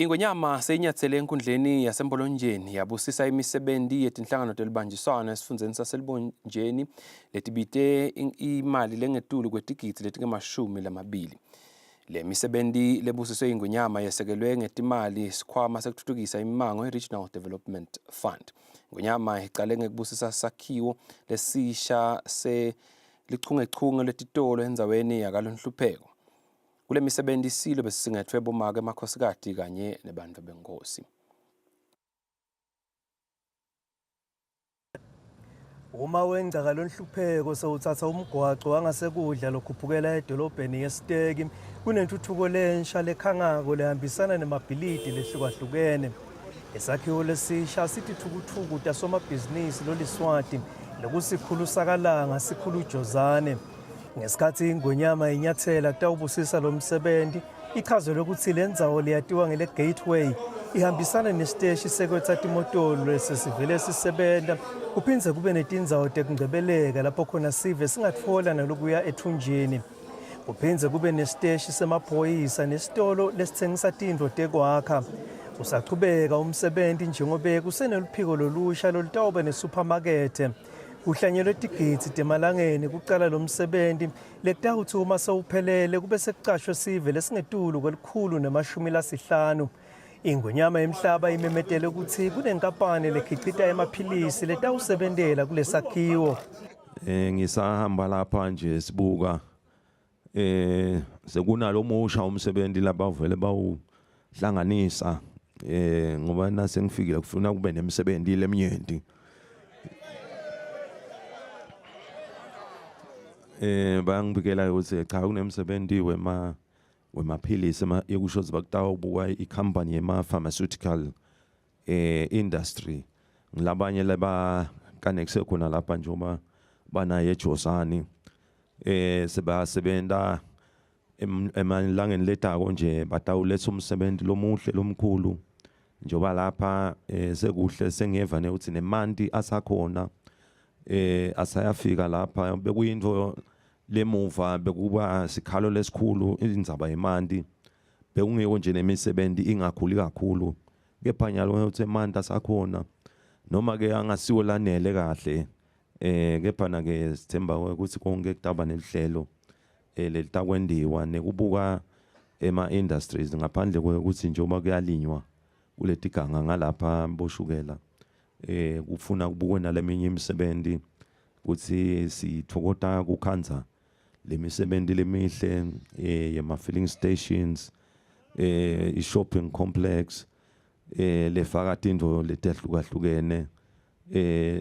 Ingonyama seyinyathele enkundleni yasembolonjeni yabusisa imisebenzi yetinhlangano telibanjiswana esifundeni saselibonjeni letibite imali lengetulu kwetigidzi letingemashumi. Le misebenzi lebusiswe ingonyama yesekelwe ngetimali sikhwama sekutfutfukisa imango Regional Development Fund. Ingonyama iqale ngekubusisa sakhiwo lesisha selichungechunge letitolo endzaweni yakalonhlupheko. Kule misebenzi silo besingethwe bomake emakhosikazi kanye nebantfu benkosi. Uma wenza kalonhlupheko sewuthatha umgwaco wangasekudla lokhuphukela edolobheni yeSteki kunentuthuko lensha lekhangako lehambisana nemabhilidi lehlukahlukene. Esakhiwo lesisha sitithukuthuku tasomabhizinisi loliswati lokusikhulu sakalanga sikhulu Jozane. Ngesikhathi ingonyama inyathela kutawubusisa lo msebenzi ichazelwe ukuthi le ndzawo liyatiwa ngele Gateway ihambisana nesiteshi sekwetsa timotolo lesesivele sisebenta kuphindze kube netindzawo tekungcebeleka lapho khona sive singatfola nalokuya ethunjini. Kuphindze kube nesiteshi semaphoyisa nesitolo lesitsengisa tintfo tekwakha. Usachubeka umsebenzi njengobe kuseneluphiko lolusha lolutawuba nesupermarket. Kuhlanyelwe tigidzi temalangeni kucala lo msebenzi lekutawuthi uma sewuphelele kube sekucashwe sive lesingetulu kwelikhulu-50. Ingonyama emhlaba imemetele ukuthi kunenkampani lekhiqita emaphilisi letawusebentela kule sakhiwo. Ngisahamba lapha nje sibuka sekunalo musha umsebenzi labavele bawuhlanganisa ngoba nasengifikile kufuna kube nemisebenzi leminyenti. Bangibikela ukuthi cha kunemsebenzi wemaphilisi yokusho bakutawubuka i-company yema-pharmaceutical industry. Ngilabanye laba connectse khona lapha njengoba banaye eJozani sebasebenta emalangeni letako nje batawuletha umsebenzi lomuhle lomkhulu njengoba lapha sekuhle sengiyeva ukuthi nemanti asakhona asayafika lapha bekuyinto lemuva bekuba sikhalo lesikhulu indzaba yemanti bekungekho nje nemisebenzi ingakhuli kakhulu kepha nyalo ukuthi emanti asakhona noma ke angasiwo lanele kahle kepha na ke sithemba ukuthi konke kutaba nelihlelo lelitakwendiwa nekubuka ema-industries ngaphandle kokuthi njengoba kuyalinywa kuletiganga ngalapha boshukela kufuna kubukwe naleminye imisebenzi ukuthi sithokota kukhanza lemisebenzi lemihle yema-filling stations i-shopping complex lefaka tindvo letehlukahlukene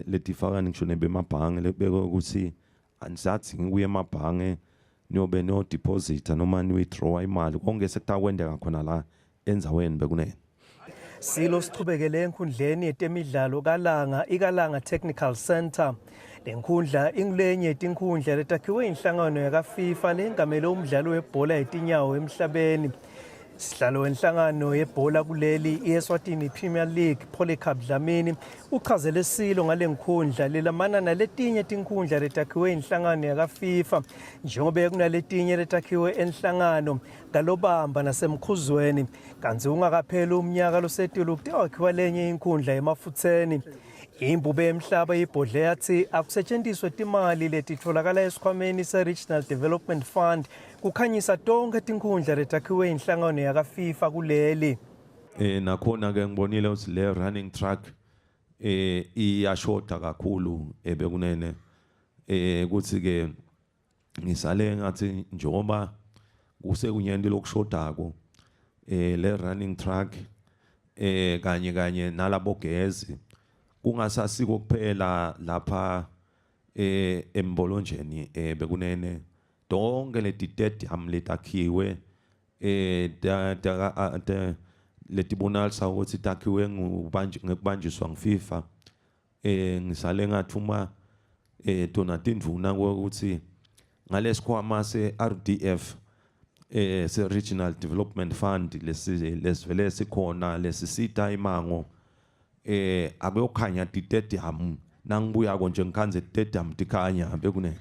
letifaka ngisho nebemabhange lebeka ukuthi anisathi ngikuye emabhange niyobe no deposita noma ni withdraw imali konke sekutakwendeka khona la endzaweni bekunene. Silo sichubekele enkundleni yetemidlalo ikalanga Technical Center. Le nkundla ingulenye yetinkhundla letakhiwe inhlangano yaka-FIFA lengamele umdlalo webhola yetinyawo emhlabeni. Sihlalo wenhlangano yebhola kuleli iEswatini Premier League Polycarp Dlamini uchazele silo ngale nkhundla lelamana naletinye tinkhundla letakhiwe inhlangano yaka-FIFA njengoba kunaletinye letakhiwe enhlangano kalobamba nasemkhuzweni kanti ungakapheli umnyaka losetulu kutewakhiwa lenye inkhundla emafutheni. Imbube emhlaba ibhodle yathi akusetshenziswe timali letitfolakala esikhwameni se-Regional Development Fund kukhanyisa tonke tinkhundla letakhiwe inhlangano yaka-FIFA kuleli. Nakhona ke ngibonile ukuthi le running track iyashoda kakhulu bekunene ukuthi ke ngisale ngathi njengoba kusekunyenti lokushodako le running track kanye nalabo gezi kungasasiko kuphela lapha embolonjeni bekunene donke letitedium letakhiwe letibonalisa ukuthi takhiwe ngekubanjiswa ngeFIFA ngisale ngathi uma tona tindvuna ukuthi ngalesikhwama se-RDF se-Regional Development Fund lesivele sikhona lesisita imango akuyokhanya titedium nangibuya konje ngikhanze titedium tikhanya bekune.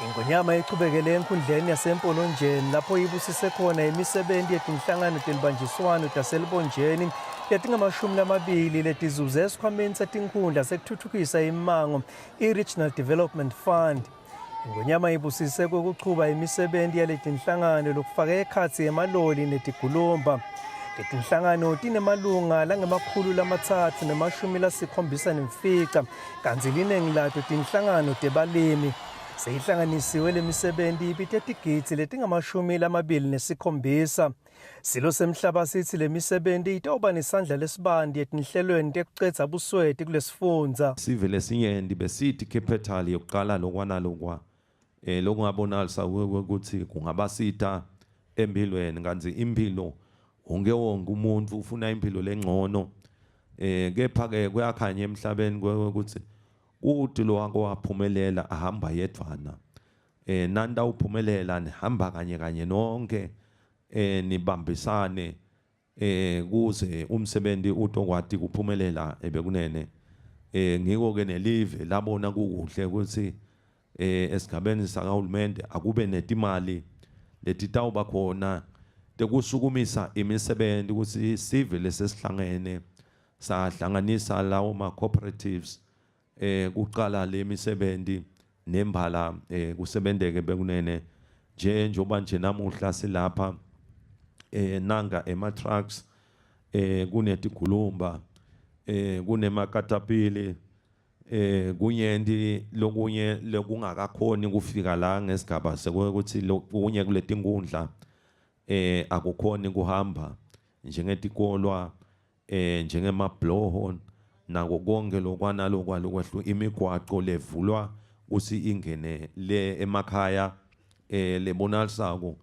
Ingonyama iqhubekele enkundleni yaseMpolonjeni lapho ibusise khona imisebenzi yetinhlangano telibanjiswano taselibonjeni letingamashumi letizuze esikhwameni setinkhundla sekuthuthukisa imango i-Regional Development Fund. Ingonyama ibusise kokuqhuba imisebenzi yaletinhlangano lokufaka ekhatsi emaloli netigulumba. Letinhlangano tinemalunga langama-379 kanti liningi lato tinhlangano tebalimi. Seyihlanganisiwe le misebenzi ibite tigidzi letingama-27. Silo semhlaba sithi le misebenzi itoba nesandla lesibandi etinhlelweni tekucedza busweti kulesifundza. Sive lesinyenti besithi capital yokuqala lokwana lokwa lokungabonalisa ukuthi kungabasita empilweni kanti impilo wonke umuntu ufuna impilo lengcono kepha ke kuyakhanya emhlabeni ukuthi uthi lo wako waphumelela ahamba yedwana nanda uphumelela nihamba kanye nonke nibambisane kuze umsebenzi utokwati kuphumelela ebekunene ngiko ke nelive labona kukuhle ukuthi esigabeni sakahulumende akube netimali letitawuba khona tekusukumisa imisebenzi ukuthi sive lesesihlangene sahlanganisa lawo ma cooperatives kuqala le misebenzi nembala kusebenzeke bekunene njengoba nje namuhla silapha nanga ema trucks kunetigulumba kunemakatapili kunyendi lokunye lokungakakhoni kufika la ngesigaba sekuthi lokunye kuletinkundla akukhoni kuhamba njengetikolwa njengema blowhorn nako konke lokwana lokwahlu imigwaqo levulwa kusi ingene le emakhaya lebonalisako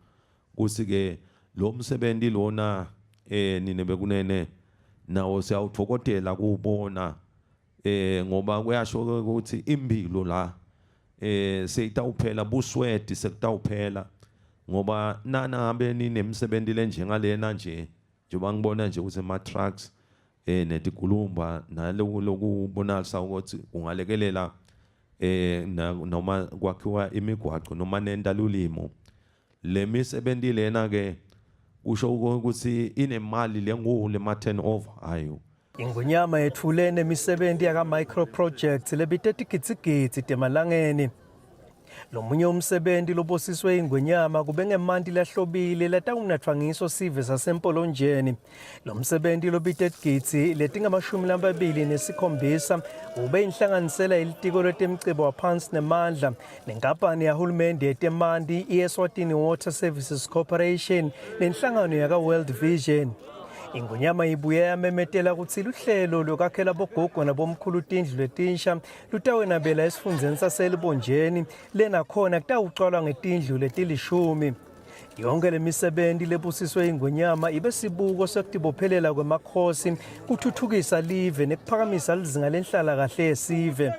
kusi ke lo msebenzi lona nine bekunene nawo siyawuthokotela kubona ngoba kuyasho ukuthi impilo la seyitawuphela busweti sekutawuphela ngoba nana ngabe ninemsebenzi lenjengalena nje njengoba ngibona nje ukuthi ama trucks netigulumba nalokubonalisa ukuthi ungalekelela noma kwakhiwa imigwaqo noma nendalulimo le misebenzi lena ke usho ukuthi inemali lenkulu ema turnover ayo. Ingonyama yethule nemisebenzi yaka micro projects lebite tigitsigitsi temalangeni. Lomunye umsebenzi lobosiswe ingonyama kube ngemanti lahlobile latawunatfwa ngiso sive saseMpolonjeni. Lo msebenzi lobite tigitsi letingama-27 ube inhlanganisela ilitiko letemcebo waphansi nemandla nenkampani yahulumende yetemanti i-Eswatini Water Services Corporation nenhlangano yaka World Vision. Ingonyama ibuye yamemetela kutsi luhlelo lokwakhela bogogo nabomkhulu tindlu letinsha lutawenabela esifundzeni saselibonjeni lenakhona kutawucalwa ngetindlu letilishumi. Yonke le misebenzi lebusiswe ingonyama ibe sibuko sekutibophelela kwemakhosi kuthuthukisa live nekuphakamisa lizinga lenhlalakahle yesive.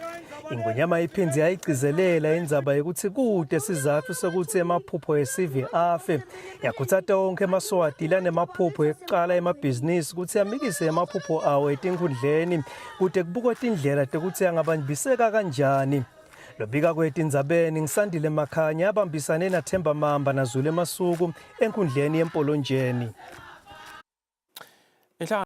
Ingonyama iphindze yayigcizelela indzaba yokuthi kude sizathu sokuthi emaphupho yesive afe yakhutsata wonke emaswati lanemaphupho ekuqala emabhizinisi ukuthi amikise emaphupho awo etinkhundleni kude kubukwe tindlela tekuthi angabambiseka kanjani. Lobika kwetindzabeni ngisandile Makhanya abambisane naThemba Mamba naZulu Masuku enkundleni yeMpolonjeni.